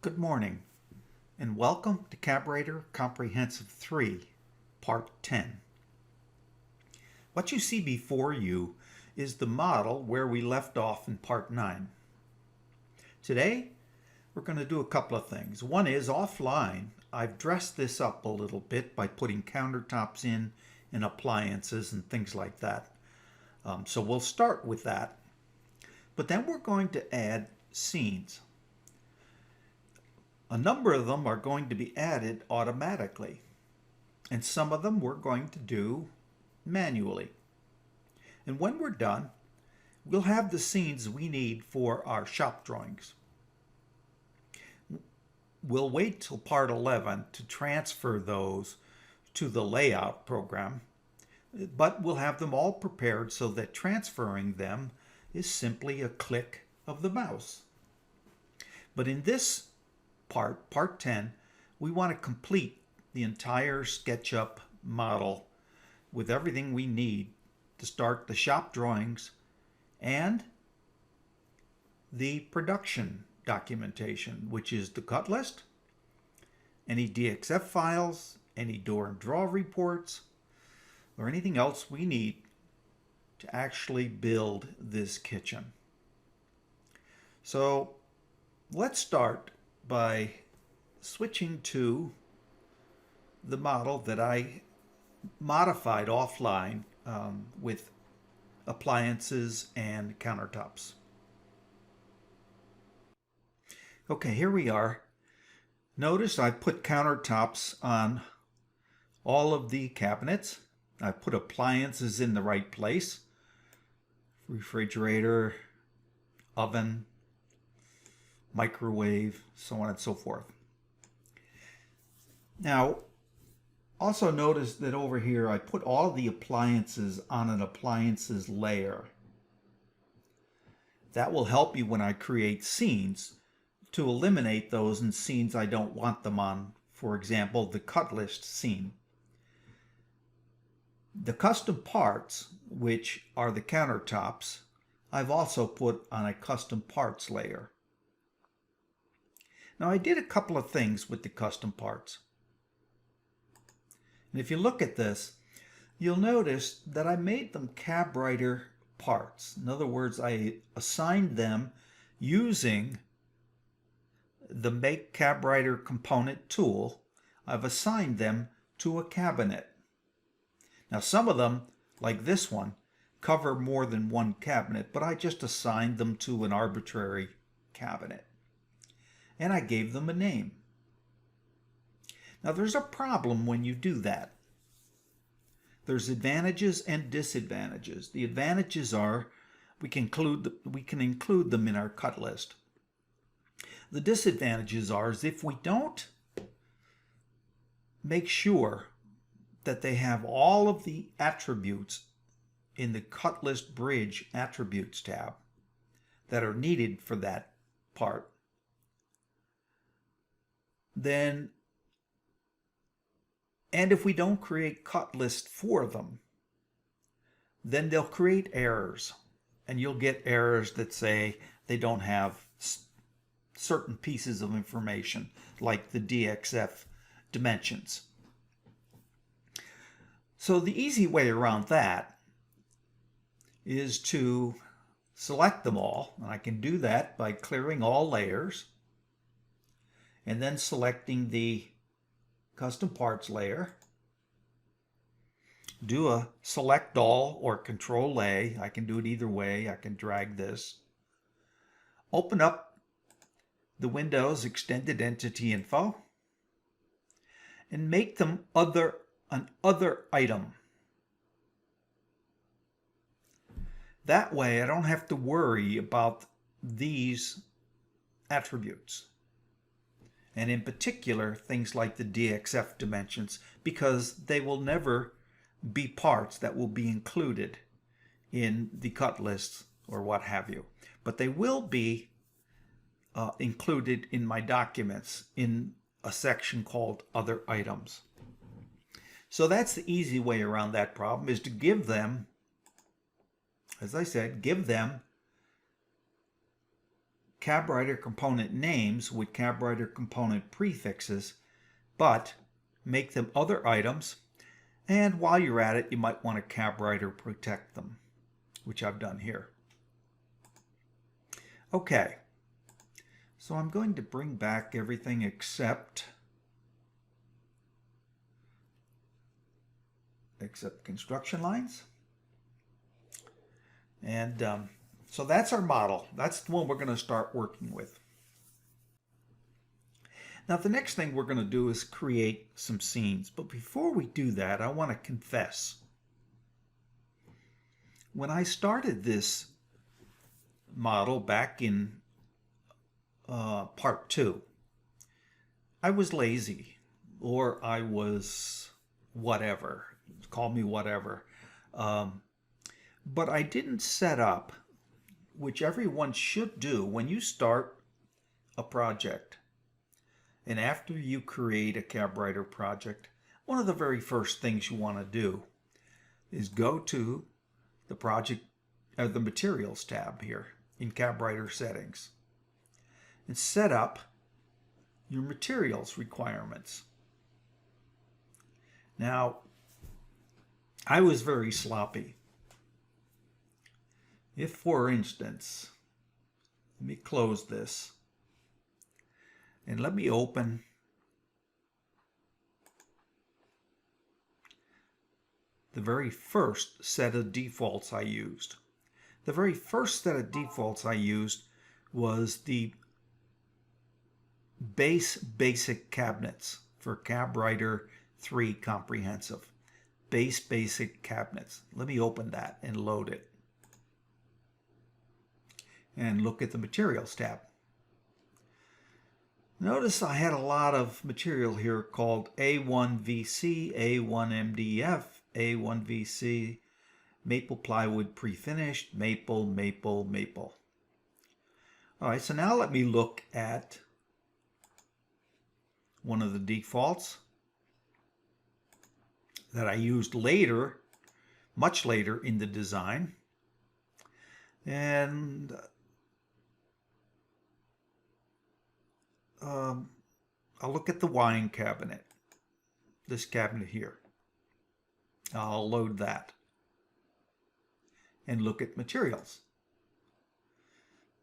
Good morning, and welcome to cabwriter Comprehensive 3, Part 10. What you see before you is the model where we left off in Part 9. Today, we're going to do a couple of things. One is, offline, I've dressed this up a little bit by putting countertops in and appliances and things like that. So we'll start with that. But then we're going to add scenes. A number of them are going to be added automatically, and some of them we're going to do manually. And when we're done, we'll have the scenes we need for our shop drawings. We'll wait till Part 11 to transfer those to the layout program, but we'll have them all prepared so that transferring them is simply a click of the mouse. But in this Part 10, we want to complete the entire SketchUp model with everything we need to start the shop drawings and the production documentation, which is the cut list, any DXF files, any door and draw reports, or anything else we need to actually build this kitchen. So let's start by switching to the model that I modified offline with appliances and countertops. Okay, here we are. Notice I put countertops on all of the cabinets. I put appliances in the right place. Refrigerator, oven, microwave, so on and so forth. Now, also notice that over here I put all the appliances on an appliances layer. That will help you when I create scenes to eliminate those in scenes I don't want them on. For example, the cut list scene. The custom parts, which are the countertops, I've also put on a custom parts layer. Now I did a couple of things with the custom parts. And if you look at this, you'll notice that I made them cabwriter parts. In other words, I assigned them using the Make cabwriter component tool. I've assigned them to a cabinet. Now some of them, like this one, cover more than one cabinet, but I just assigned them to an arbitrary cabinet. And I gave them a name. Now there's a problem when you do that. There's advantages and disadvantages. The advantages are we can include them in our cut list. The disadvantages are if we don't make sure that they have all of the attributes in the cut list bridge attributes tab that are needed for that part, then, and if we don't create cut list for them, then they'll create errors. And you'll get errors that say they don't have certain pieces of information, like the DXF dimensions. So the easy way around that is to select them all. And I can do that by clearing all layers and then selecting the custom parts layer. Do a select all or control A. I can do it either way. I can drag this. Open up the Windows Extended Entity Info and make them an other item. That way I don't have to worry about these attributes. And in particular, things like the DXF dimensions, because they will never be parts that will be included in the cut lists or what have you. But they will be included in my documents in a section called Other Items. So that's the easy way around that problem, is to give them, as I said, give them cabwriter component names with cabwriter component prefixes, but make them other items. And while you're at it, you might want to cabwriter protect them, which I've done here. Okay, so I'm going to bring back everything except construction lines. And so that's our model. That's the one we're going to start working with. Now the next thing we're going to do is create some scenes. But before we do that, I want to confess. When I started this model back in part 2, I was lazy, or I was whatever. Call me whatever. But I didn't set up, which everyone should do when you start a project. And after you create a cabwriter project, one of the very first things you want to do is go to the project or the materials tab here in cabwriter settings and set up your materials requirements. Now, I was very sloppy. If, for instance, let me close this and let me open the very first set of defaults I used. The very first set of defaults I used was the basic cabinets for cabwriter 3 comprehensive. Basic cabinets. Let me open that and load it. And look at the materials tab. Notice I had a lot of material here called A1VC, A1MDF, A1VC, maple plywood pre-finished, maple. All right, so now let me look at one of the defaults that I used later, much later in the design. And I'll look at the wine cabinet, this cabinet here. I'll load that and look at materials.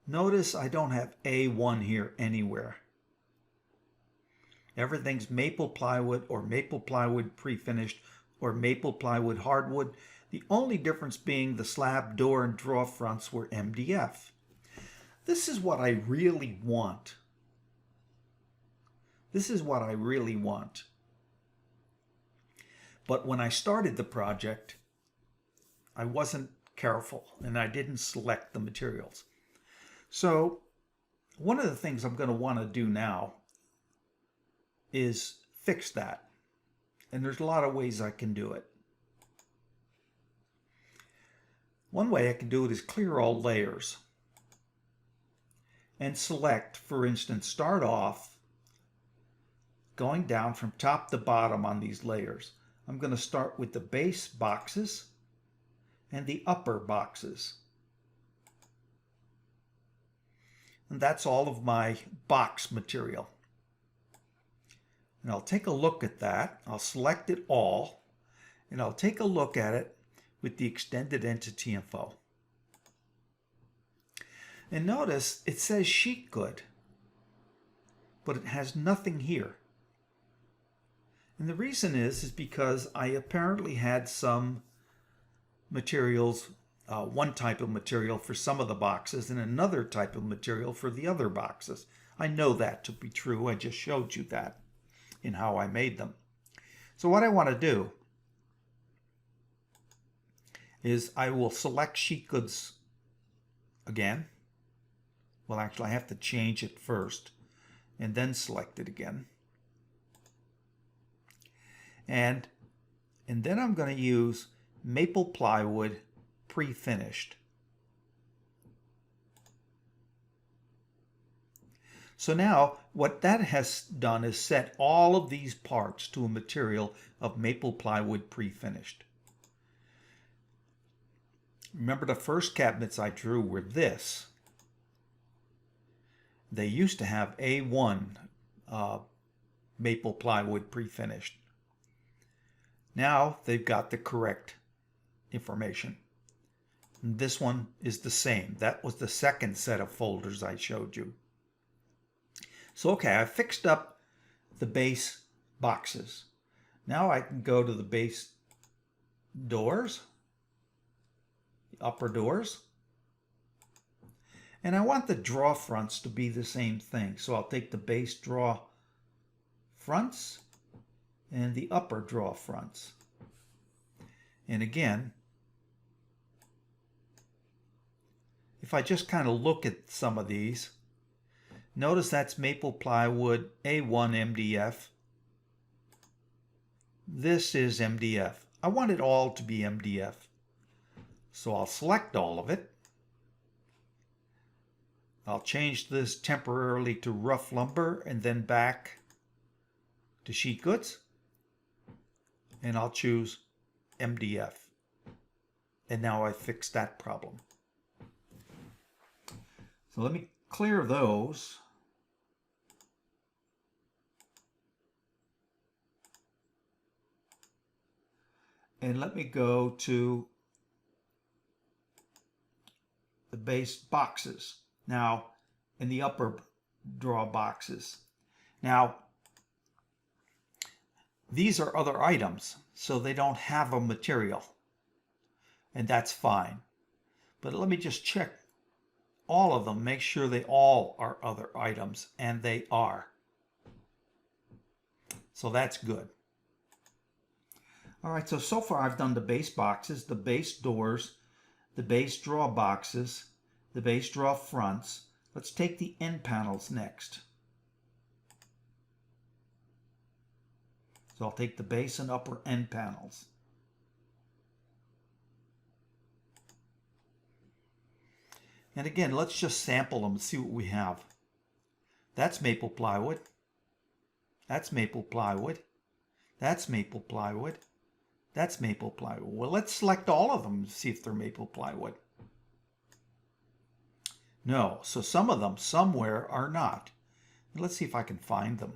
Notice I don't have A1 here anywhere. Everything's maple plywood or maple plywood pre-finished or maple plywood hardwood. The only difference being the slab door and drawer fronts were MDF. This is what I really want. This is what I really want. But when I started the project, I wasn't careful and I didn't select the materials. So one of the things I'm going to want to do now is fix that. And there's a lot of ways I can do it. One way I can do it is clear all layers and select, for instance, start off going down from top to bottom on these layers. I'm going to start with the base boxes and the upper boxes. And that's all of my box material. And I'll take a look at that. I'll select it all, and I'll take a look at it with the extended entity info. And notice it says sheet good, but it has nothing here. And the reason is because I apparently had some materials, one type of material for some of the boxes and another type of material for the other boxes. I know that to be true. I just showed you that in how I made them. So what I want to do is I will select sheet goods again. Well, actually I have to change it first and then select it again. And then I'm going to use maple plywood pre-finished. So now what that has done is set all of these parts to a material of maple plywood pre-finished. Remember the first cabinets I drew were this. They used to have A1 maple plywood pre-finished. Now they've got the correct information. And this one is the same. That was the second set of folders I showed you. So okay, I fixed up the base boxes. Now I can go to the base doors, the upper doors, and I want the draw fronts to be the same thing. So I'll take the base draw fronts and the upper draw fronts. And again, if I just kind of look at some of these, notice that's maple plywood A1 MDF. This is MDF. I want it all to be MDF. So I'll select all of it. I'll change this temporarily to rough lumber and then back to sheet goods. And I'll choose MDF. And now I fixed that problem. So let me clear those. And let me go to the base boxes. Now, in the upper draw boxes. Now, these are other items, so they don't have a material. And that's fine. But let me just check all of them, make sure they all are other items, and they are. So that's good. All right, so far I've done the base boxes, the base doors, the base draw boxes, the base draw fronts. Let's take the end panels next. So I'll take the base and upper end panels. And again, let's just sample them and see what we have. That's maple plywood. That's maple plywood. That's maple plywood. That's maple plywood. Well, let's select all of them and see if they're maple plywood. No, so some of them somewhere are not. Let's see if I can find them.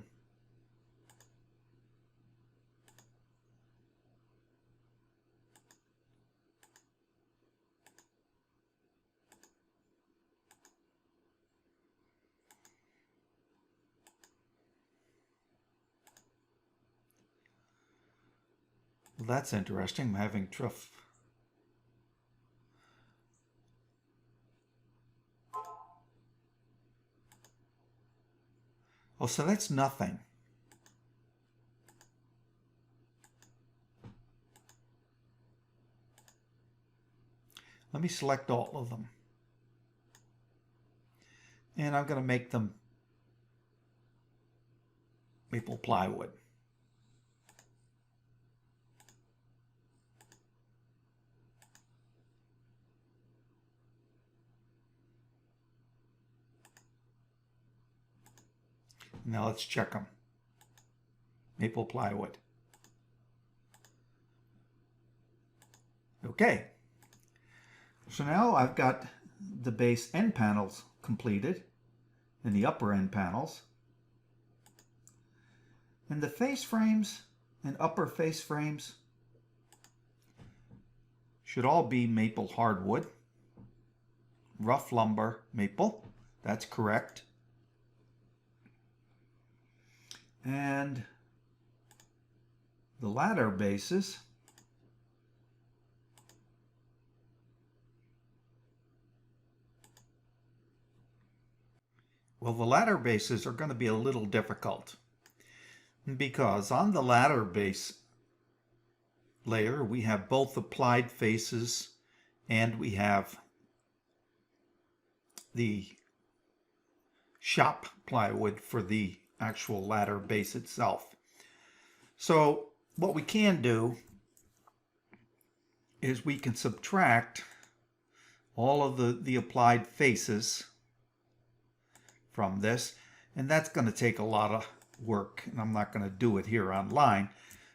Well, that's interesting. I'm having trouble. Oh, so that's nothing. Let me select all of them. And I'm going to make them maple plywood. Now let's check them. maple plywood. Okay, so now I've got the base end panels completed and the upper end panels. And the face frames and upper face frames should all be maple hardwood. Rough lumber maple, that's correct. And the ladder bases well, the ladder bases are going to be a little difficult because on the ladder base layer we have both applied faces and we have the shop plywood for the actual ladder base itself. So what we can do is we can subtract all of the applied faces from this, and that's going to take a lot of work, and I'm not going to do it here online,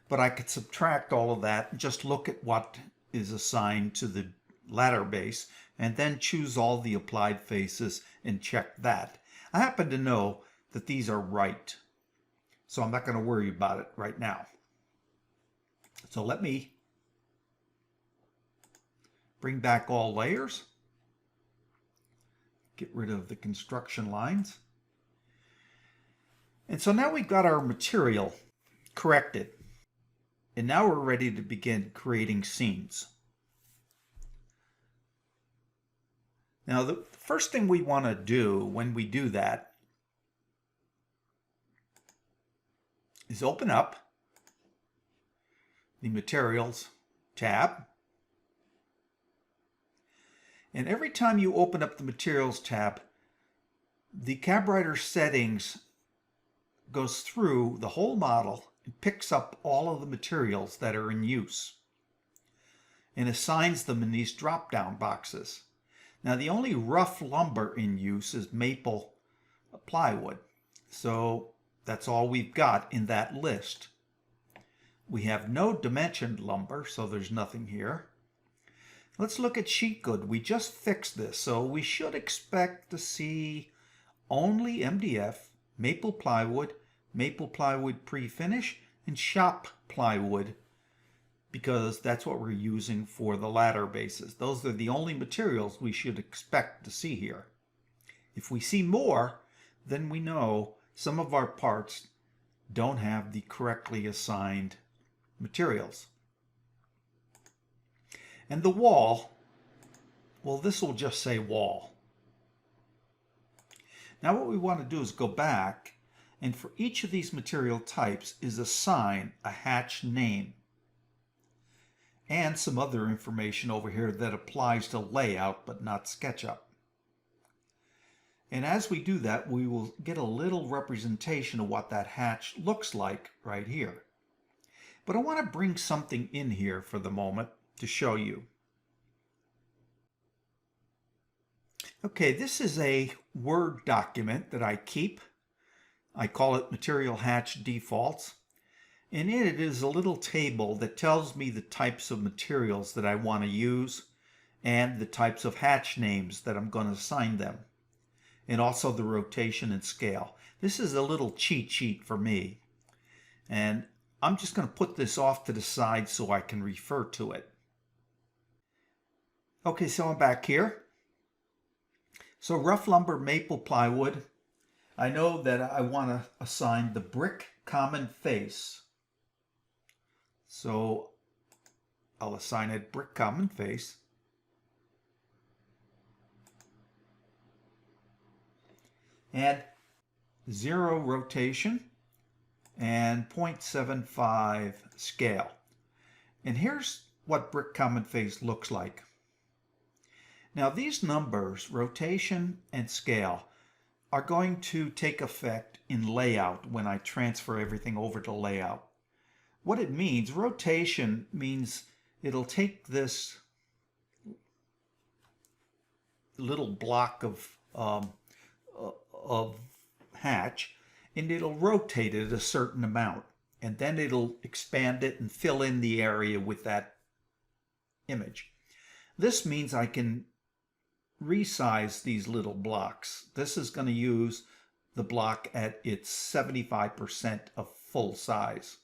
but I could subtract all of that and just look at what is assigned to the ladder base and then choose all the applied faces and check that. I happen to know that these are right, so I'm not going to worry about it right now. So let me bring back all layers, get rid of the construction lines. And so now we've got our material corrected. And now we're ready to begin creating scenes. Now the first thing we want to do when we do that is open up the Materials tab. And every time you open up the Materials tab, the cabwriter settings goes through the whole model and picks up all of the materials that are in use and assigns them in these drop-down boxes. Now the only rough lumber in use is maple plywood, so that's all we've got in that list. We have no dimensioned lumber, so there's nothing here. Let's look at sheet good. We just fixed this, so we should expect to see only MDF, maple plywood pre-finish, and shop plywood, because that's what we're using for the ladder bases. Those are the only materials we should expect to see here. If we see more, then we know some of our parts don't have the correctly assigned materials. And the wall, well, this will just say wall. Now what we want to do is go back, and for each of these material types is assign a hatch name and some other information over here that applies to layout but not SketchUp. And as we do that, we will get a little representation of what that hatch looks like right here. But I want to bring something in here for the moment to show you. Okay, this is a Word document that I keep. I call it Material Hatch Defaults. And in it is a little table that tells me the types of materials that I want to use and the types of hatch names that I'm going to assign them, and also the rotation and scale. This is a little cheat sheet for me, and I'm just going to put this off to the side so I can refer to it. Okay, so I'm back here. So rough lumber maple plywood, I know that I want to assign the brick common face. So I'll assign it brick common face. And 0 rotation and 0.75 scale. And here's what brick common face looks like. Now these numbers, rotation and scale, are going to take effect in layout when I transfer everything over to layout. What it means, rotation means it'll take this little block of hatch and it'll rotate it a certain amount. and then it'll expand it and fill in the area with that image. This means I can resize these little blocks. This is going to use the block at its 75% of full size.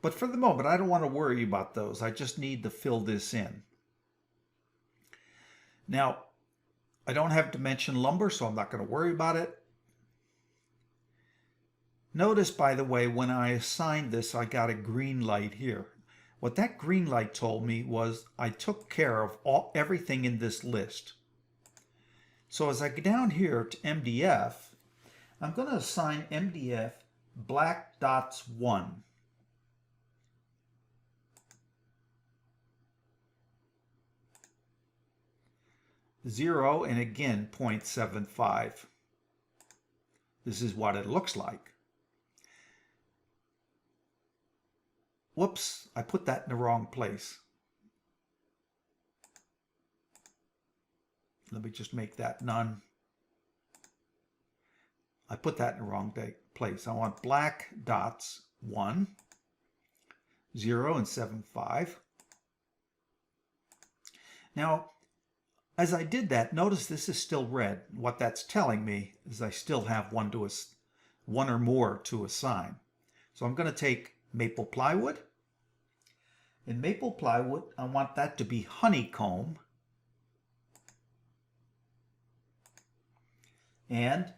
But for the moment, I don't want to worry about those. I just need to fill this in. Now, I don't have dimension lumber, so I'm not going to worry about it. Notice, by the way, when I assigned this, I got a green light here. What that green light told me was I took care of everything in this list. So as I go down here to MDF, I'm going to assign MDF black dots 1. Zero, and again 0.75. This is what it looks like. Whoops, I put that in the wrong place. Let me just make that none. I put that in the wrong place. I want black dots 1, 0, and 7.5. Now, as I did that, notice this is still red. What that's telling me is I still have one or more to assign. So I'm going to take maple plywood. In maple plywood, I want that to be honeycomb. And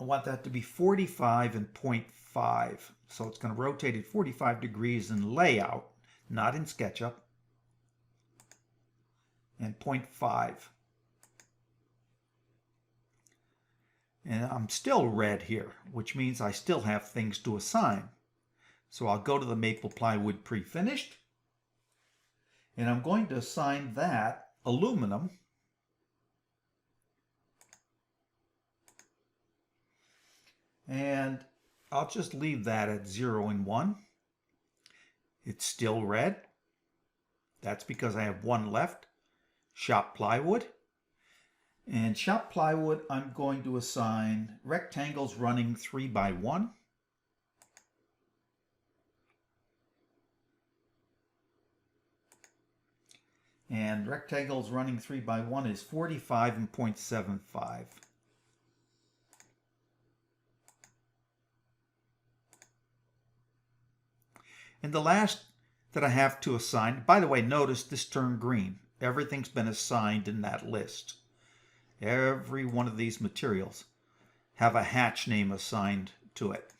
I want that to be 45 and 0.5. So it's going to rotate at 45 degrees in layout, not in SketchUp. And 0.5. And I'm still red here, which means I still have things to assign. So I'll go to the maple plywood pre-finished, and I'm going to assign that aluminum. And I'll just leave that at 0 and 1. It's still red. That's because I have one left. Shop plywood. And shop plywood, I'm going to assign rectangles running 3 by 1. And rectangles running 3 by 1 is 45 and 0.75. And the last that I have to assign, by the way, notice this turned green. Everything's been assigned in that list. Every one of these materials have a hatch name assigned to it.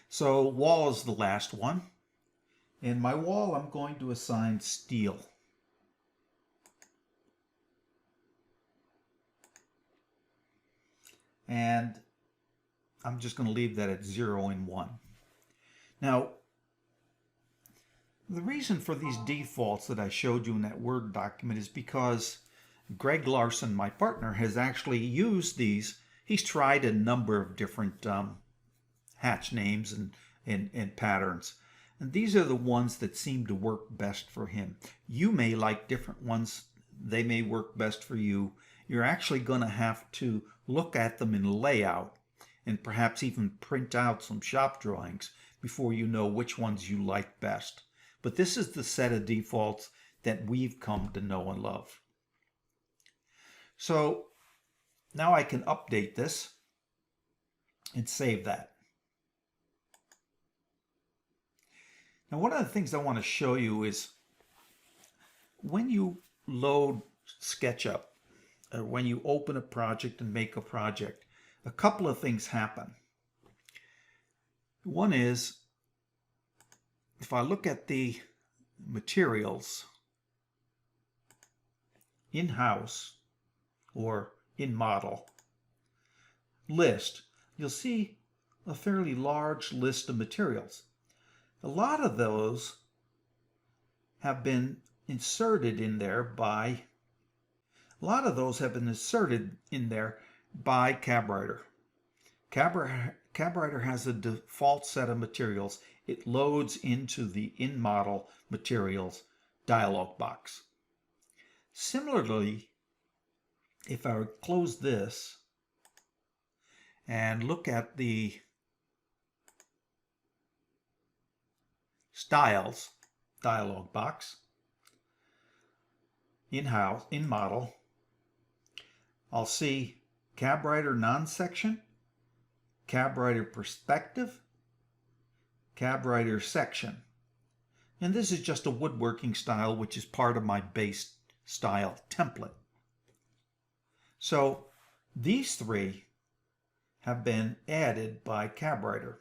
So wall is the last one. In my wall, I'm going to assign steel. And I'm just going to leave that at 0 and 1. Now, the reason for these defaults that I showed you in that Word document is because Greg Larson, my partner, has actually used these. He's tried a number of different hatch names and patterns. And these are the ones that seem to work best for him. You may like different ones. They may work best for you. You're actually going to have to look at them in layout and perhaps even print out some shop drawings before you know which ones you like best. But this is the set of defaults that we've come to know and love. So now I can update this and save that. Now, one of the things I want to show you is when you load SketchUp, or when you open a project and make a project, a couple of things happen. One is, if I look at the materials in-house or in model list, you'll see a fairly large list of materials. A lot of those have been inserted in there by cabwriter. cabwriter has a default set of materials. It loads into the in-model materials dialog box. Similarly, if I would close this and look at the Styles dialog box in model, I'll see cabwriter non-section, cabwriter perspective, cabwriter section. And this is just a woodworking style, which is part of my base style template. So these three have been added by cabwriter.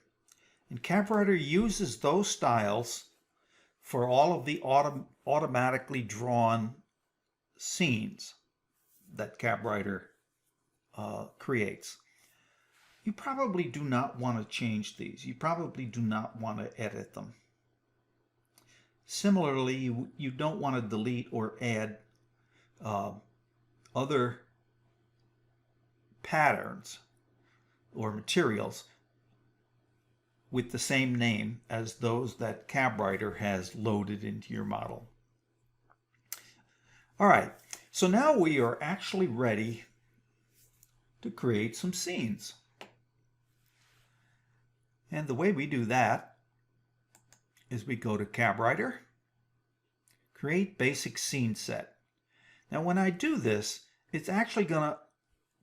And cabwriter uses those styles for all of the automatically drawn scenes that cabwriter creates. You probably do not want to change these. You probably do not want to edit them. Similarly, you don't want to delete or add other patterns or materials with the same name as those that cabwriter has loaded into your model. All right, so now we are actually ready to create some scenes. And the way we do that is we go to cabwriter, create basic scene set. Now when I do this, it's actually going to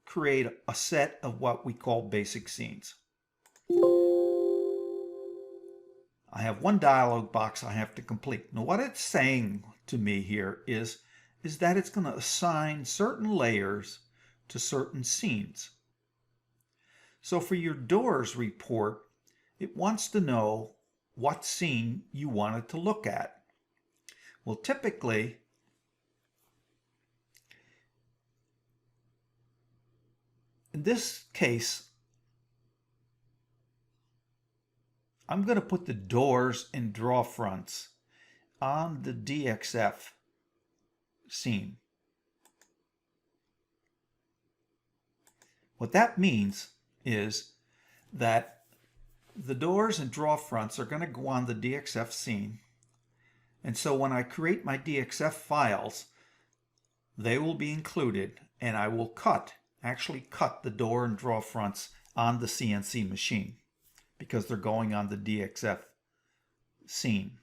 create a set of what we call basic scenes. I have one dialog box I have to complete. Now what it's saying to me here is that it's going to assign certain layers to certain scenes. So for your doors report, it wants to know what scene you want it to look at. Well, typically, in this case, I'm going to put the doors and draw fronts on the DXF scene. What that means is that the doors and draw fronts are going to go on the DXF scene. And so when I create my DXF files, they will be included, and I will actually cut the door and draw fronts on the CNC machine because they're going on the DXF scene.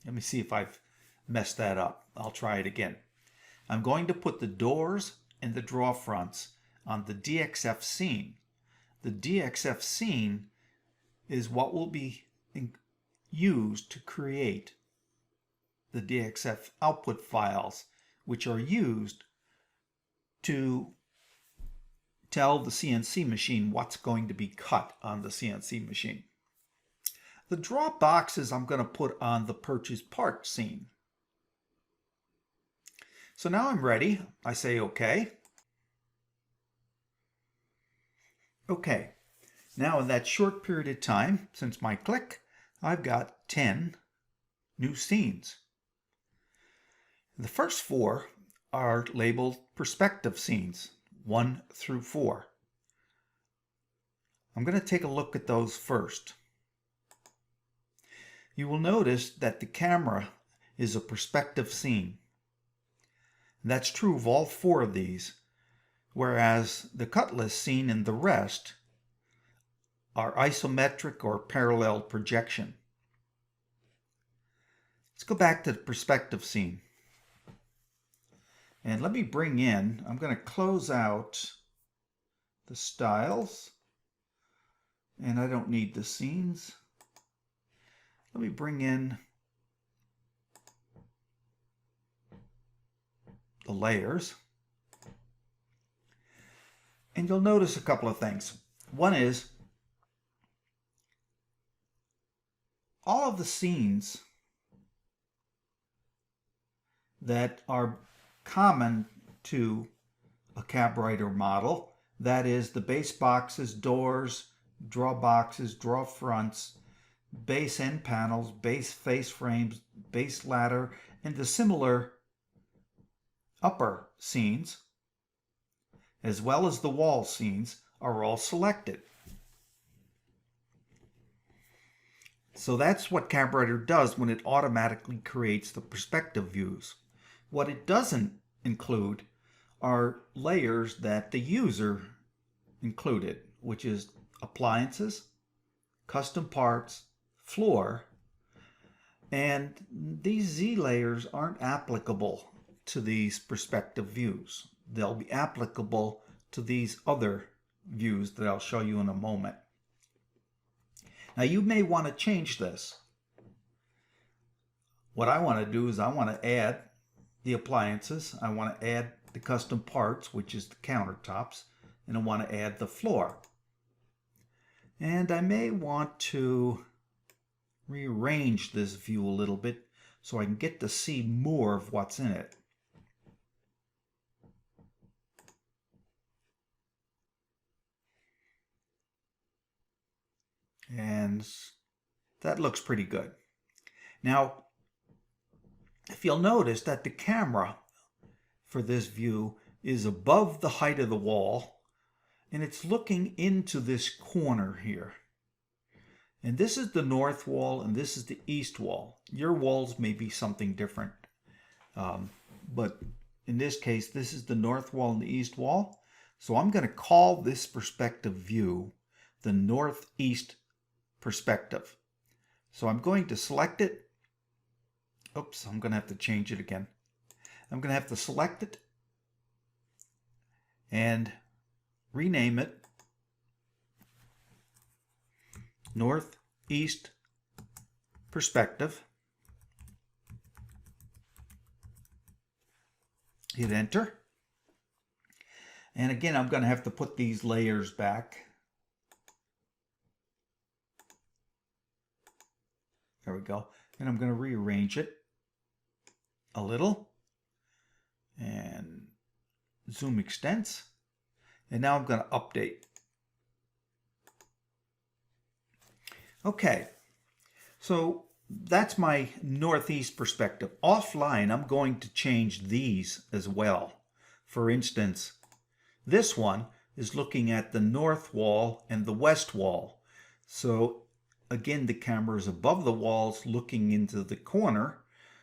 Let me see if I've messed that up. I'll try it again. I'm going to put the doors and the draw fronts on the DXF scene. The DXF scene is what will be used to create the DXF output files, which are used to tell the CNC machine what's going to be cut on the CNC machine. The draw boxes I'm going to put on the purchase part scene. So now I'm ready. I say OK. OK. Now in that short period of time since my click, I've got 10 new scenes. The first 4 are labeled perspective scenes, 1 through 4. I'm going to take a look at those first. You will notice that the camera is a perspective scene. That's true of all 4 of these, whereas the cutlass scene and the rest are isometric or parallel projection. Let's go back to the perspective scene. And let me bring in, I'm going to close out the styles, and I don't need the scenes. Let me bring in the layers. And you'll notice a couple of things. One is all of the scenes that are common to a cabwriter model, that is the base boxes, doors, draw boxes, draw fronts, base end panels, base face frames, base ladder, and the similar upper scenes, as well as the wall scenes, are all selected. So that's what cabwriter does when it automatically creates the perspective views. What it doesn't include are layers that the user included, which is appliances, custom parts, floor, and these Z layers aren't applicable to these perspective views. They'll be applicable to these other views that I'll show you in a moment. Now you may want to change this. What I want to do is I want to add the appliances, I want to add the custom parts, which is the countertops, and I want to add the floor. And I may want to rearrange this view a little bit so I can get to see more of what's in it. And that looks pretty good. Now, if you'll notice that the camera for this view is above the height of the wall, and it's looking into this corner here. And this is the north wall, and this is the east wall. Your walls may be something different, but in this case, this is the north wall and the east wall. So I'm going to call this perspective view the northeast perspective. So I'm going to select it. Oops, I'm going to have to change it again. I'm going to have to select it and rename it Northeast Perspective. Hit enter. And again, I'm going to have to put these layers back. There we go. And I'm going to rearrange it a little. And zoom extents. And now I'm going to update. Okay, so that's my northeast perspective. Offline, I'm going to change these as well. For instance, this one is looking at the north wall and the west wall. So again, the camera is above the walls looking into the corner.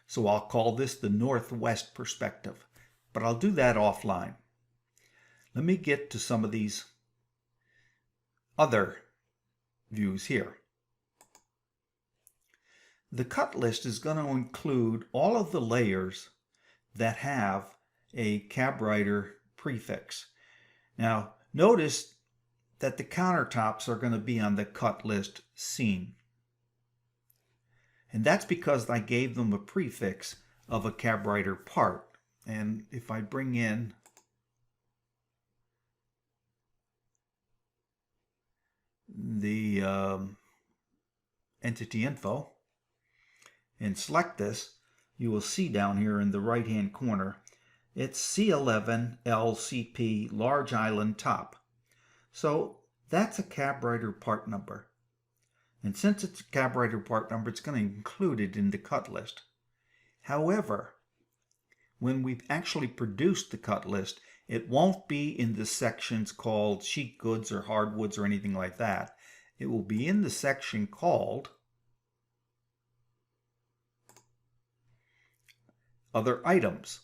So I'll call this the northwest perspective. But I'll do that offline. Let me get to some of these other views here. The cut list is going to include all of the layers that have a cabwriter prefix. Now, notice that the countertops are going to be on the cut list scene. And that's because I gave them a prefix of a cabwriter part. And if I bring in the entity info and select this, you will see down here in the right hand corner, it's C11LCP Large Island Top. So that's a cabwriter part number. And since it's a cabwriter part number, it's going to include it in the cut list. However, when we've actually produced the cut list, it won't be in the sections called sheet goods or hardwoods or anything like that. It will be in the section called Other Items,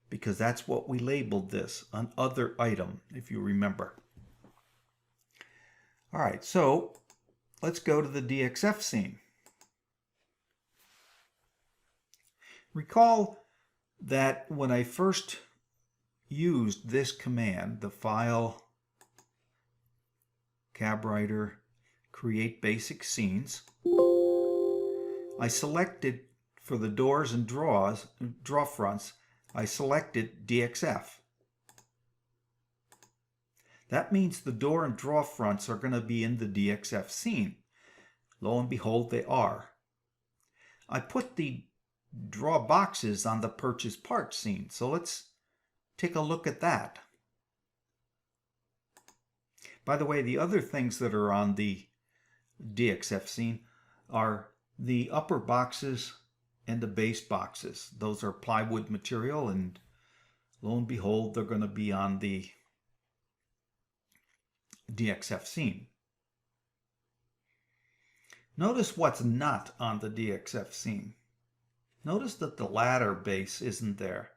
because that's what we labeled this, an other item, if you remember. All right, so let's go to the DXF scene. Recall that when I first used this command, the file cabwriter create basic scenes, I selected for the doors and draw fronts, I selected DXF. That means the door and draw fronts are going to be in the DXF scene. Lo and behold, they are. I put the draw boxes on the purchase parts scene, so let's take a look at that. By the way, the other things that are on the DXF scene are the upper boxes and the base boxes. Those are plywood material, and lo and behold, they're going to be on the DXF scene. Notice what's not on the DXF scene. Notice that the ladder base isn't there.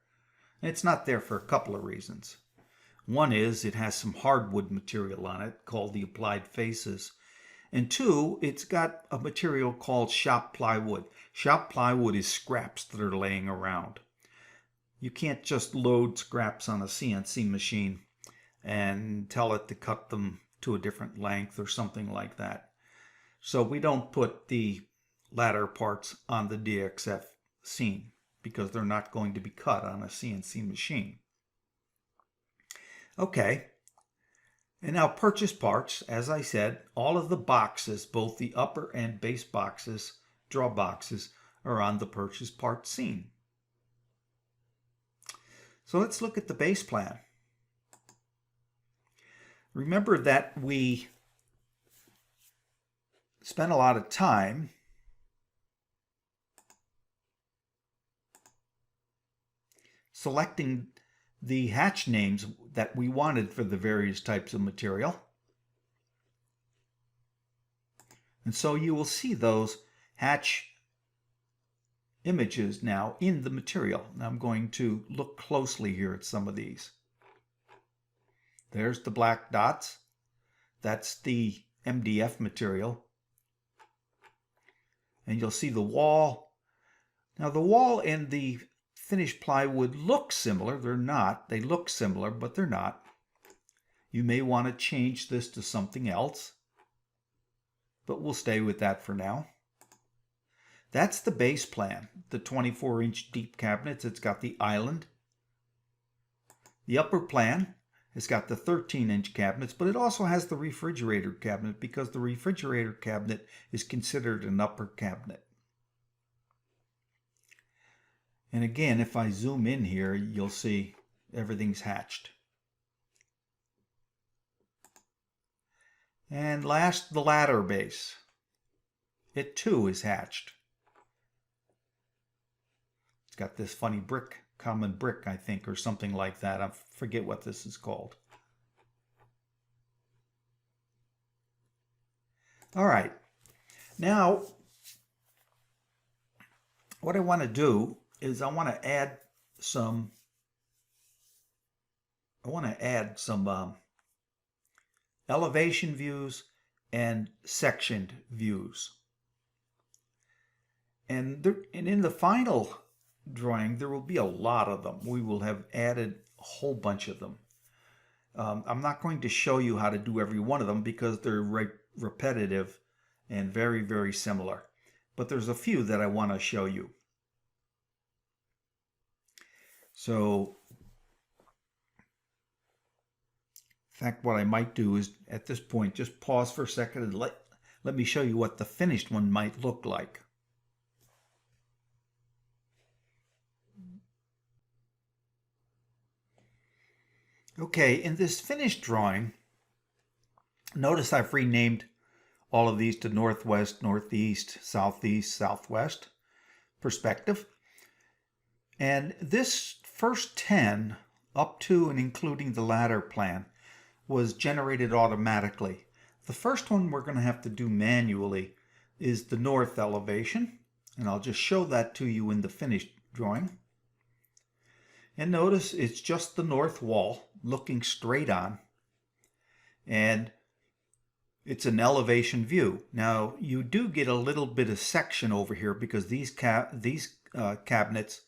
And it's not there for a couple of reasons. One is it has some hardwood material on it called the applied faces. And two, it's got a material called shop plywood. Shop plywood is scraps that are laying around. You can't just load scraps on a CNC machine and tell it to cut them to a different length or something like that. So we don't put the ladder parts on the DXF scene because they're not going to be cut on a CNC machine. Okay, and now purchase parts, as I said, all of the boxes, both the upper and base boxes, draw boxes, are on the purchase parts scene. So let's look at the base plan. Remember that we spent a lot of time selecting the hatch names that we wanted for the various types of material. And so you will see those hatch images now in the material. Now I'm going to look closely here at some of these. There's the black dots. That's the MDF material. And you'll see the wall. Now the wall and the finished plywood look similar. They're not. They look similar, but they're not. You may want to change this to something else, but we'll stay with that for now. That's the base plan, the 24-inch deep cabinets. It's got the island. The upper plan has got the 13-inch cabinets, but it also has the refrigerator cabinet because the refrigerator cabinet is considered an upper cabinet. And again, if I zoom in here, you'll see everything's hatched. And last, the ladder base. It too is hatched. It's got this funny brick, common brick, I think, or something like that. I forget what this is called. All right. Now, what I want to do is I want to add some elevation views and sectioned views. And in the final drawing, there will be a lot of them. We will have added a whole bunch of them. I'm not going to show you how to do every one of them because they're repetitive and very, very similar. But there's a few that I want to show you. So, in fact, what I might do is, at this point, just pause for a second and let me show you what the finished one might look like. Okay, in this finished drawing, notice I've renamed all of these to northwest, northeast, southeast, southwest perspective. And this first 10, up to and including the ladder plan, was generated automatically. The first one we're going to have to do manually is the north elevation, and I'll just show that to you in the finished drawing. And notice it's just the north wall looking straight on, and it's an elevation view. Now you do get a little bit of section over here because these cabinets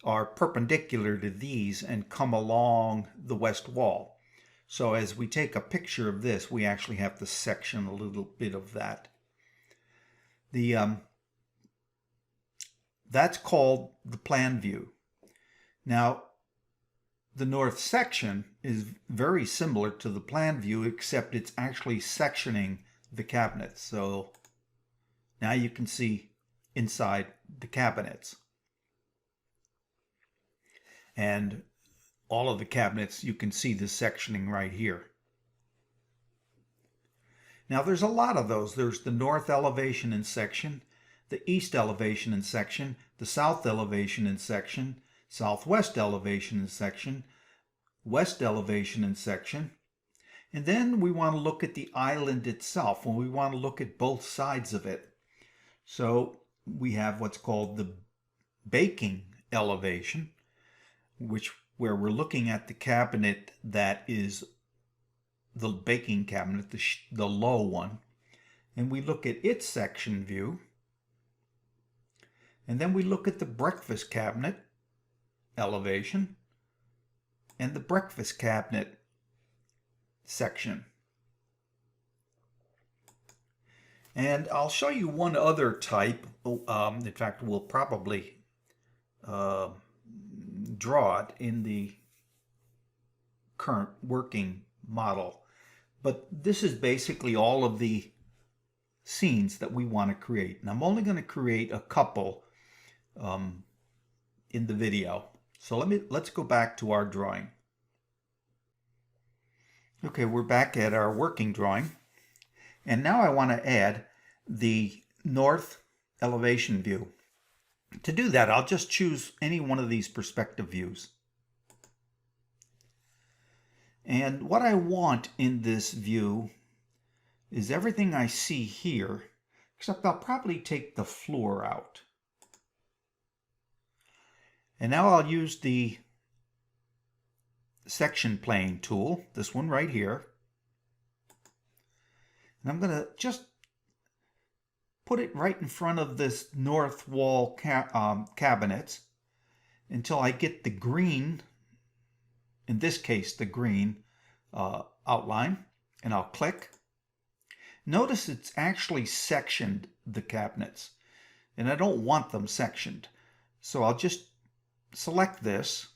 are perpendicular to these and come along the west wall. So as we take a picture of this, we actually have to section a little bit of that. That's called the plan view. Now, the north section is very similar to the plan view, except it's actually sectioning the cabinets. So now you can see inside the cabinets. And all of the cabinets, you can see the sectioning right here. Now there's a lot of those. There's the north elevation and section, the east elevation and section, the south elevation and section, southwest elevation and section, west elevation and section. And then we want to look at the island itself, and we want to look at both sides of it. So we have what's called the baking elevation, which where we're looking at the cabinet that is the baking cabinet, the low one, and we look at its section view, and then we look at the breakfast cabinet elevation and the breakfast cabinet section. And I'll show you one other type. In fact, we'll probably draw it in the current working model. But this is basically all of the scenes that we want to create. And I'm only going to create a couple in the video. So let's go back to our drawing. Okay, we're back at our working drawing. And now I want to add the north elevation view. To do that, I'll just choose any one of these perspective views. And what I want in this view is everything I see here, except I'll probably take the floor out. And now I'll use the section plane tool, this one right here. And I'm going to just put it right in front of this north wall cabinets until I get the green, in this case the green outline, and I'll click. Notice it's actually sectioned the cabinets, and I don't want them sectioned. So I'll just select this.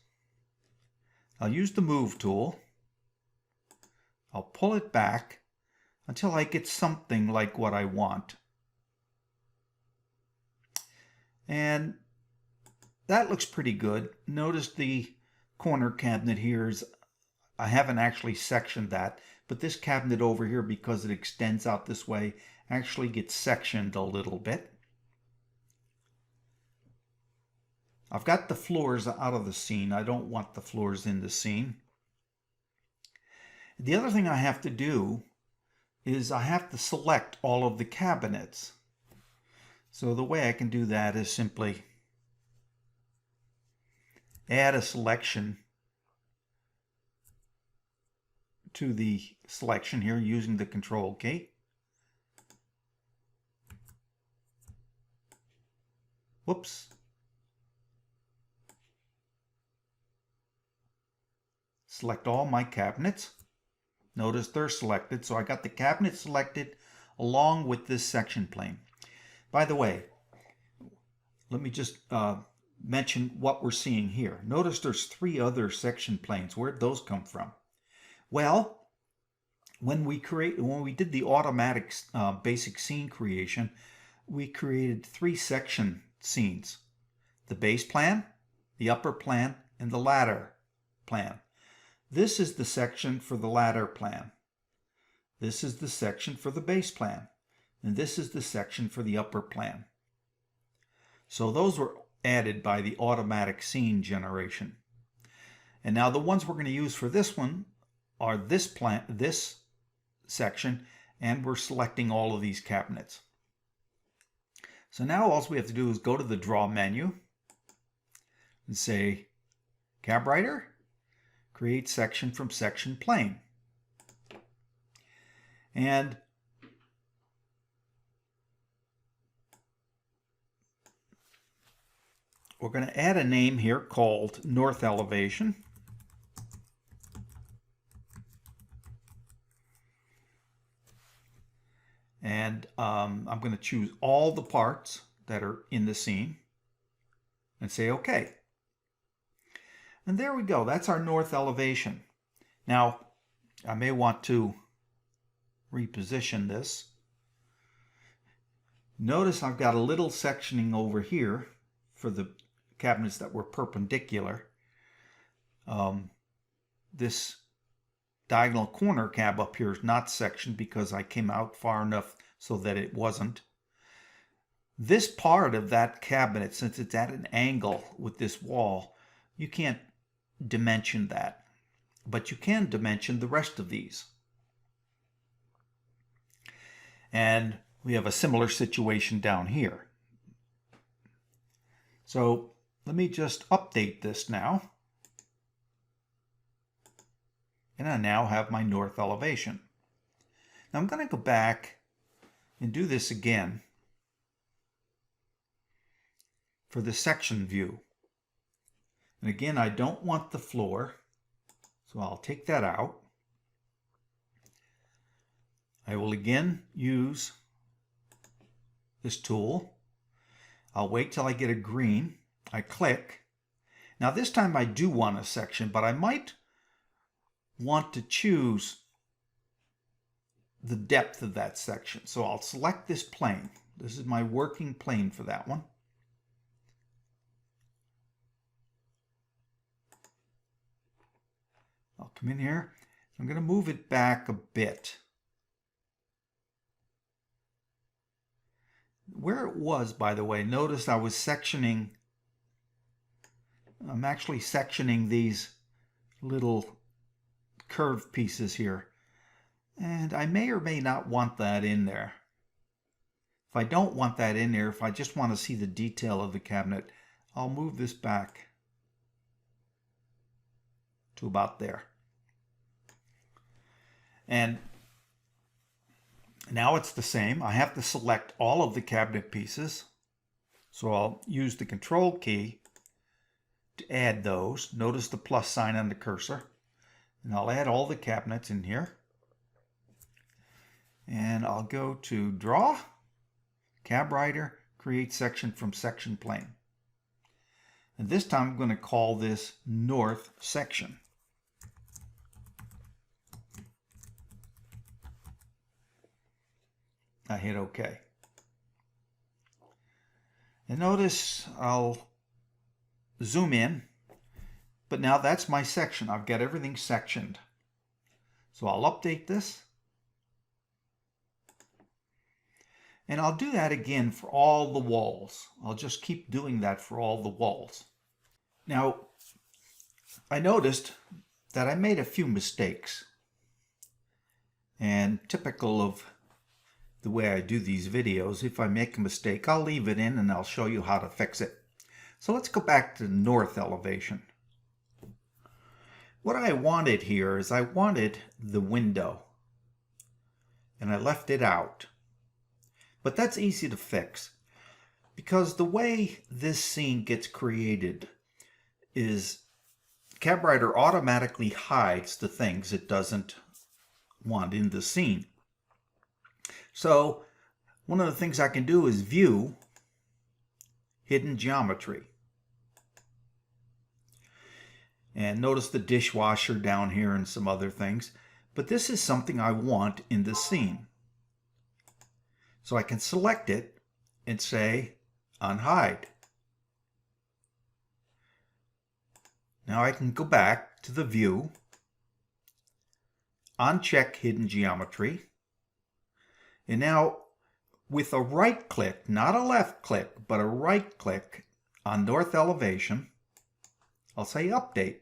I'll use the move tool. I'll pull it back until I get something like what I want. And that looks pretty good. Notice the corner cabinet here is, I haven't actually sectioned that, but this cabinet over here, because it extends out this way, actually gets sectioned a little bit. I've got the floors out of the scene. I don't want the floors in the scene. The other thing I have to do is I have to select all of the cabinets. So the way I can do that is simply add a selection to the selection here using the Control key. Whoops. Select all my cabinets. Notice they're selected, so I got the cabinet selected along with this section plane. By the way, let me just mention what we're seeing here. Notice there's 3 other section planes. Where'd those come from? Well, when we did the automatic basic scene creation, we created 3 section scenes: the base plan, the upper plan, and the ladder plan. This is the section for the ladder plan. This is the section for the base plan. And this is the section for the upper plan. So those were added by the automatic scene generation. And now the ones we're going to use for this one are this section, and we're selecting all of these cabinets. So now all we have to do is go to the Draw menu and say, cabwriter, create section from section plane. And we're going to add a name here called North Elevation. And I'm going to choose all the parts that are in the scene and say OK. And there we go. That's our North Elevation. Now, I may want to reposition this. Notice I've got a little sectioning over here for the cabinets that were perpendicular. This diagonal corner cab up here is not sectioned because I came out far enough so that it wasn't. This part of that cabinet, since it's at an angle with this wall, you can't dimension that, but you can dimension the rest of these. And we have a similar situation down here. So let me just update this now. And I now have my north elevation. Now I'm going to go back and do this again for the section view. And again, I don't want the floor, so I'll take that out. I will again use this tool. I'll wait till I get a green. I click. Now this time I do want a section, but I might want to choose the depth of that section. So I'll select this plane. This is my working plane for that one. I'll come in here. I'm going to move it back a bit. Where it was, by the way, notice I was sectioning. I'm actually sectioning these little curved pieces here. And I may or may not want that in there. If I don't want that in there, if I just want to see the detail of the cabinet, I'll move this back to about there. And now it's the same. I have to select all of the cabinet pieces. So I'll use the Control key to add those. Notice the plus sign on the cursor. And I'll add all the cabinets in here. And I'll go to Draw, cabwriter, create section from section plane. And this time I'm going to call this north section. I hit OK. And notice I'll zoom in, but now that's my section. I've got everything sectioned. So I'll update this. And I'll do that again for all the walls. I'll just keep doing that for all the walls. Now, I noticed that I made a few mistakes. And typical of the way I do these videos, if I make a mistake, I'll leave it in and I'll show you how to fix it. So let's go back to the north elevation. What I wanted here is I wanted the window. And I left it out. But that's easy to fix, because the way this scene gets created is cabwriter automatically hides the things it doesn't want in the scene. So one of the things I can do is view hidden geometry. And notice the dishwasher down here and some other things. But this is something I want in the scene. So I can select it and say unhide. Now I can go back to the view, uncheck hidden geometry, and now with a right click, not a left click, but a right click on north elevation, I'll say update.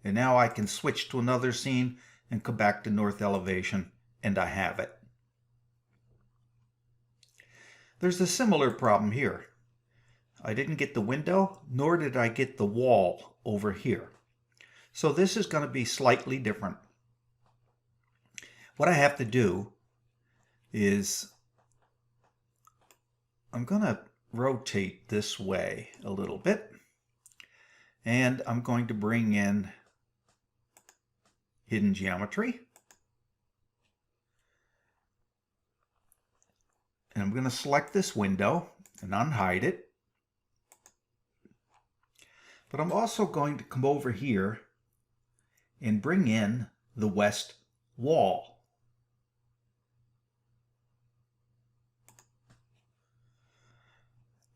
And now I can switch to another scene and come back to north elevation. And I have it. There's a similar problem here. I didn't get the window, nor did I get the wall over here. So this is going to be slightly different. What I have to do is I'm going to rotate this way a little bit. And I'm going to bring in hidden geometry. And I'm going to select this window and unhide it. But I'm also going to come over here and bring in the west wall.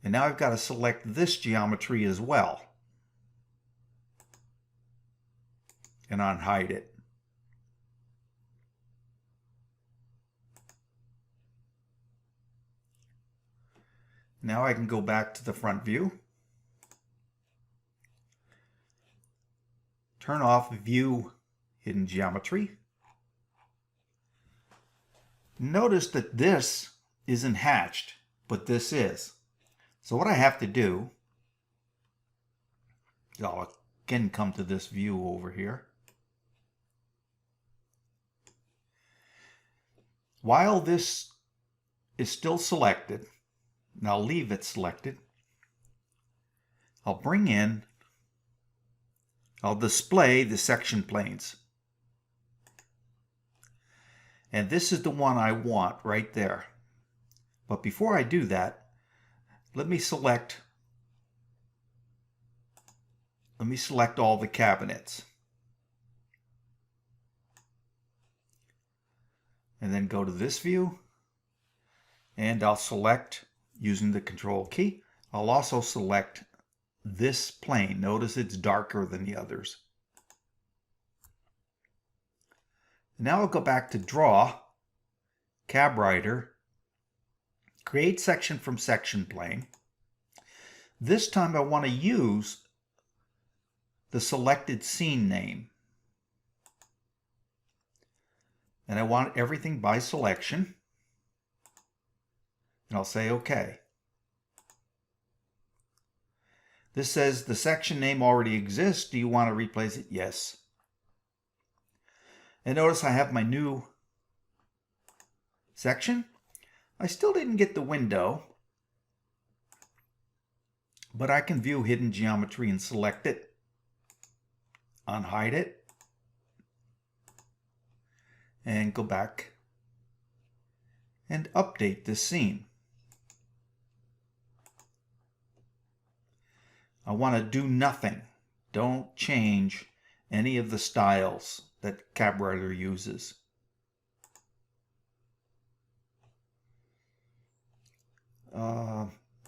And now I've got to select this geometry as well and unhide it. Now I can go back to the front view, turn off view hidden geometry. Notice that this isn't hatched, but this is. So what I have to do is I'll again come to this view over here. While this is still selected, and I'll leave it selected, I'll display the section planes. And this is the one I want right there. But before I do that, let me select all the cabinets. And then go to this view, and I'll select, using the Control key, I'll also select this plane. Notice it's darker than the others. Now I'll go back to Draw, cabwriter, create section from section plane. This time I want to use the selected scene name. And I want everything by selection. And I'll say OK. This says the section name already exists. Do you want to replace it? Yes. And notice I have my new section. I still didn't get the window, but I can view hidden geometry and select it, unhide it, and go back and update this scene. I want to do nothing. Don't change any of the styles that cabwriter uses.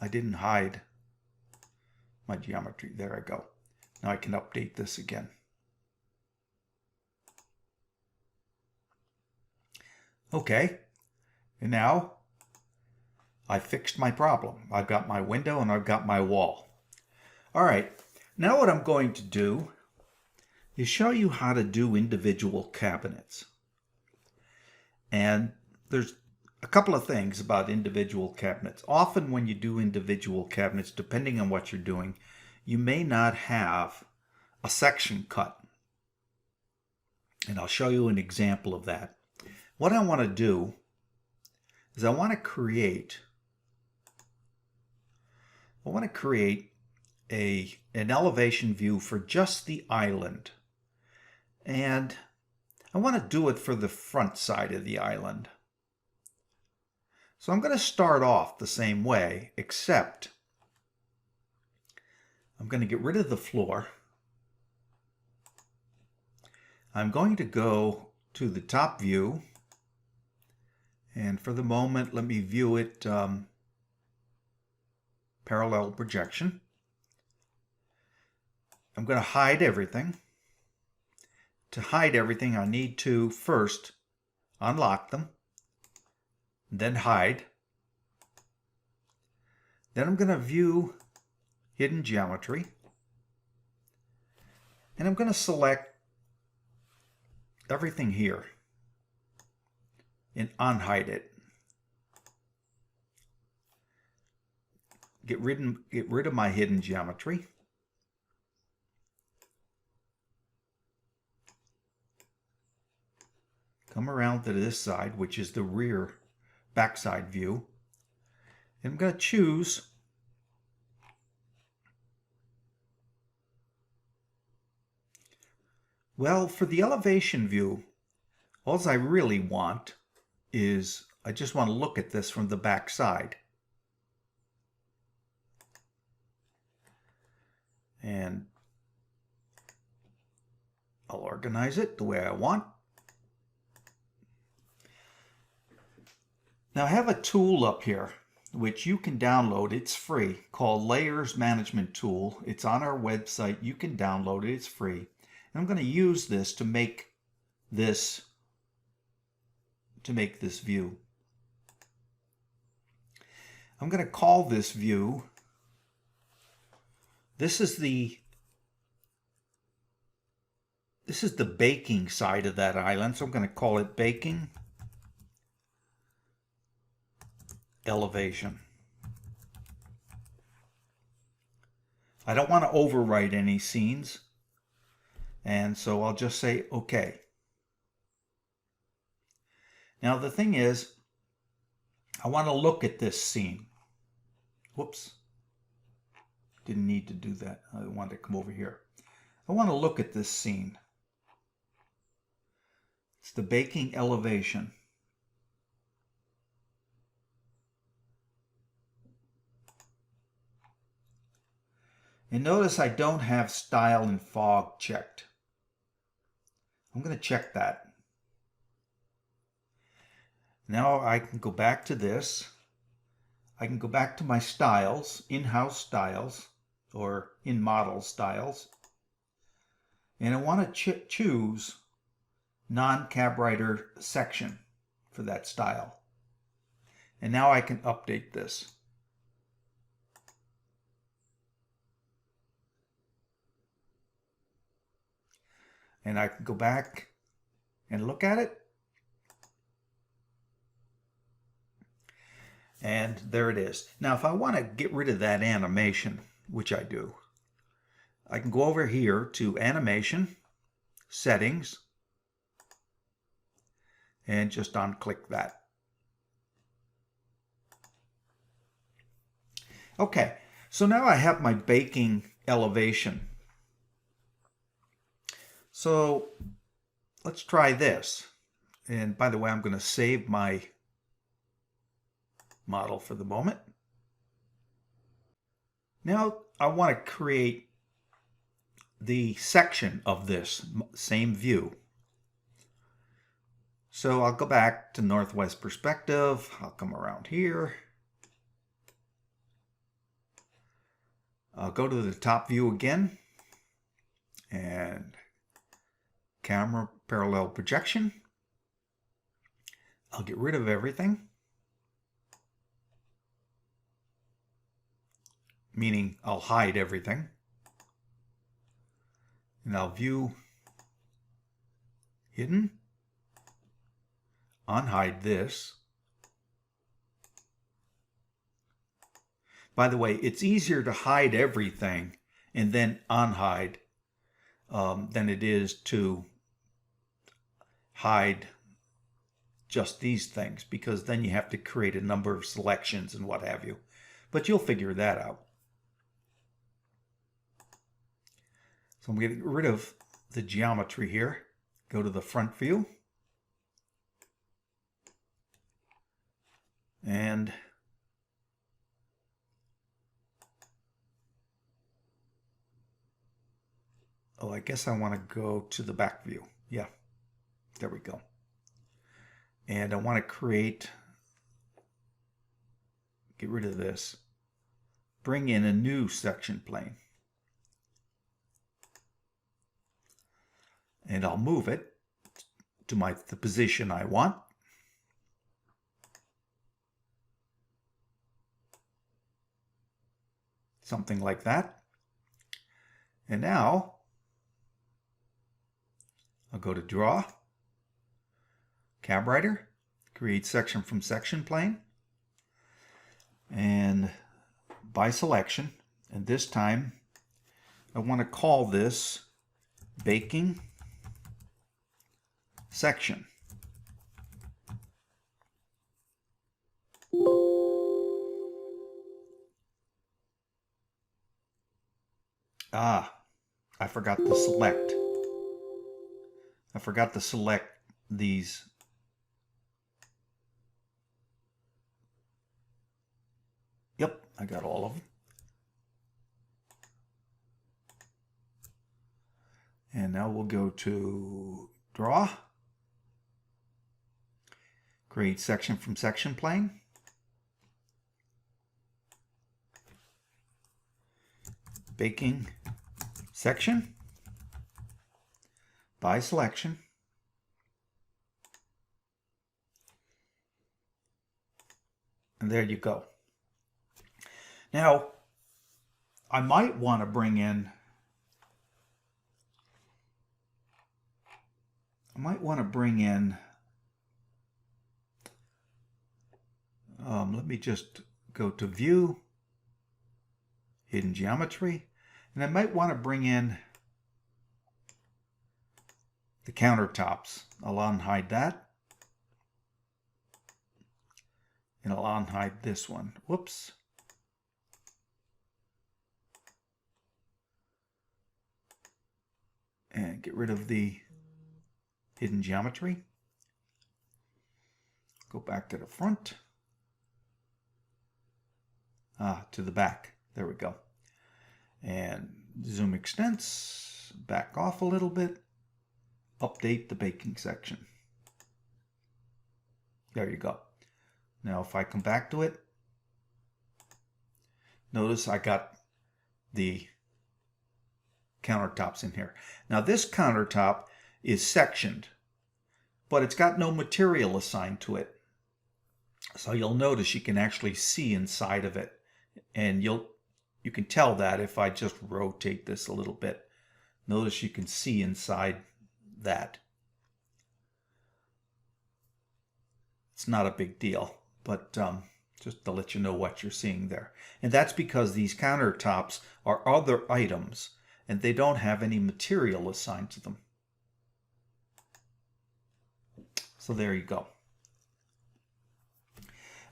I didn't hide my geometry. There I go. Now I can update this again. Okay, and now I fixed my problem. I've got my window and I've got my wall. All right, now what I'm going to do is show you how to do individual cabinets. And there's a couple of things about individual cabinets. Often when you do individual cabinets, depending on what you're doing, you may not have a section cut. And I'll show you an example of that. What I want to do is I want to create an elevation view for just the island. And I want to do it for the front side of the island. So I'm going to start off the same way, except I'm going to get rid of the floor. I'm going to go to the top view, and for the moment let me view it parallel projection. I'm going to hide everything. To hide everything, I need to first unlock them, then hide. Then I'm going to view hidden geometry, and I'm going to select everything here and unhide it. Get rid of my hidden geometry. Come around to this side, which is the rear backside view. And I'm going to choose for the elevation view, all I really want is I just want to look at this from the back side. And I'll organize it the way I want. Now I have a tool up here which you can download. It's free, called Layers Management Tool. It's on our website. You can download it. It's free. And I'm going to use this to make this view. I'm going to call this view, this is the baking side of that island, so I'm going to call it baking elevation. I don't want to overwrite any scenes. And so I'll just say OK. Now the thing is, I want to look at this scene. Whoops. Didn't need to do that. I wanted to come over here. I want to look at this scene. It's the baking elevation. And notice I don't have style and fog checked. I'm going to check that. Now I can go back to this. I can go back to my styles, in-house styles, or in-model styles. And I want to choose non-cabwriter section for that style. And now I can update this. And I can go back and look at it. And there it is. Now, if I want to get rid of that animation, which I do, I can go over here to Animation, Settings, and just unclick that. Okay, so now I have my baking elevation. So let's try this. And by the way, I'm going to save my model for the moment. Now I want to create the section of this same view. So I'll go back to Northwest Perspective. I'll come around here. I'll go to the top view again and Camera Parallel Projection. I'll get rid of everything, meaning I'll hide everything. And I'll View Hidden, unhide this. By the way, it's easier to hide everything and then unhide than it is to hide just these things, because then you have to create a number of selections and what have you. But you'll figure that out. So I'm getting rid of the geometry here. Go to the front view. And oh, I guess I want to go to the back view. Yeah, there we go. And I want to get rid of this, bring in a new section plane. And I'll move it to the position I want. Something like that. And now I'll go to Draw, CabWriter, create section from section plane, and by selection. And this time I want to call this baking section. I forgot to select. I forgot to select these. Yep, I got all of them. And now we'll go to Draw, create section from section plane, baking section, by selection, and there you go. Now, I might want to bring in, let me just go to View, Hidden Geometry, and I might want to bring in the countertops. I'll unhide that. And I'll unhide this one. Whoops. And get rid of the hidden geometry. Go back to the front. To the back. There we go. And zoom extents. Back off a little bit. Update the baking section. There you go. Now if I come back to it, notice I got the countertops in here. Now this countertop is sectioned, but it's got no material assigned to it. So you'll notice you can actually see inside of it. And you can tell that if I just rotate this a little bit. Notice you can see inside that. It's not a big deal, but just to let you know what you're seeing there. And that's because these countertops are other items and they don't have any material assigned to them. So there you go.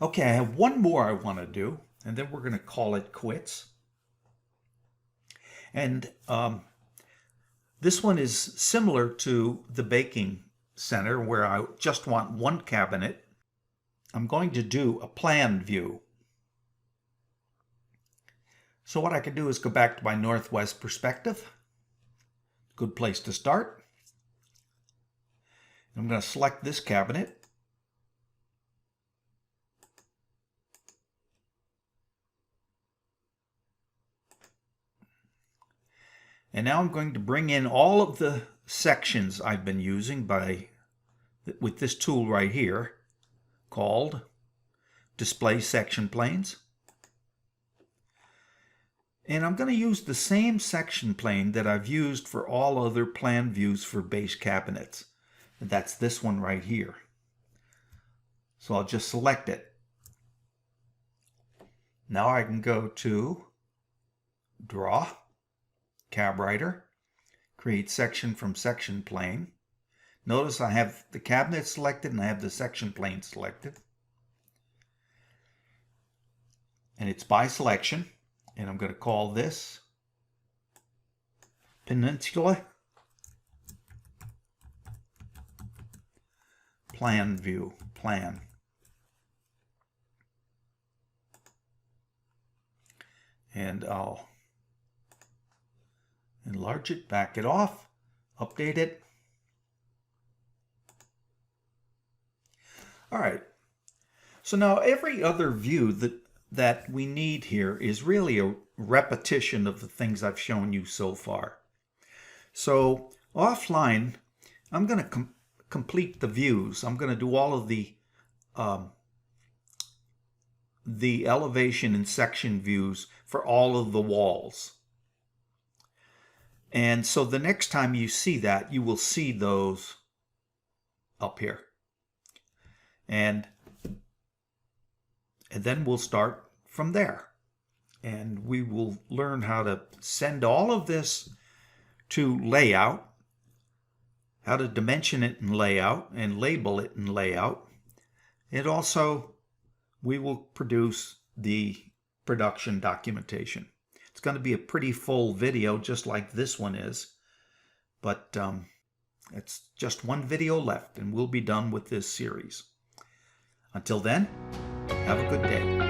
Okay, I have one more I want to do, and then we're going to call it quits. And this one is similar to the baking center where I just want one cabinet. I'm going to do a plan view. So what I can do is go back to my northwest perspective. Good place to start. I'm going to select this cabinet. And now I'm going to bring in all of the sections I've been using with this tool right here called Display Section Planes. And I'm going to use the same section plane that I've used for all other plan views for base cabinets. And that's this one right here. So I'll just select it. Now I can go to Draw, cabwriter, create section from section plane. Notice I have the cabinet selected and I have the section plane selected. And it's by selection. And I'm going to call this Peninsula Plan View, Plan. And I'll enlarge it, back it off, update it. All right. So now every other view that we need here is really a repetition of the things I've shown you so far. So offline, I'm going to complete the views. I'm going to do all of the elevation and section views for all of the walls. And so the next time you see that, you will see those up here. And then we'll start from there. And we will learn how to send all of this to layout, how to dimension it in layout and label it in layout. And also, we will produce the production documentation. It's going to be a pretty full video, just like this one is. But it's just one video left, and we'll be done with this series. Until then, have a good day.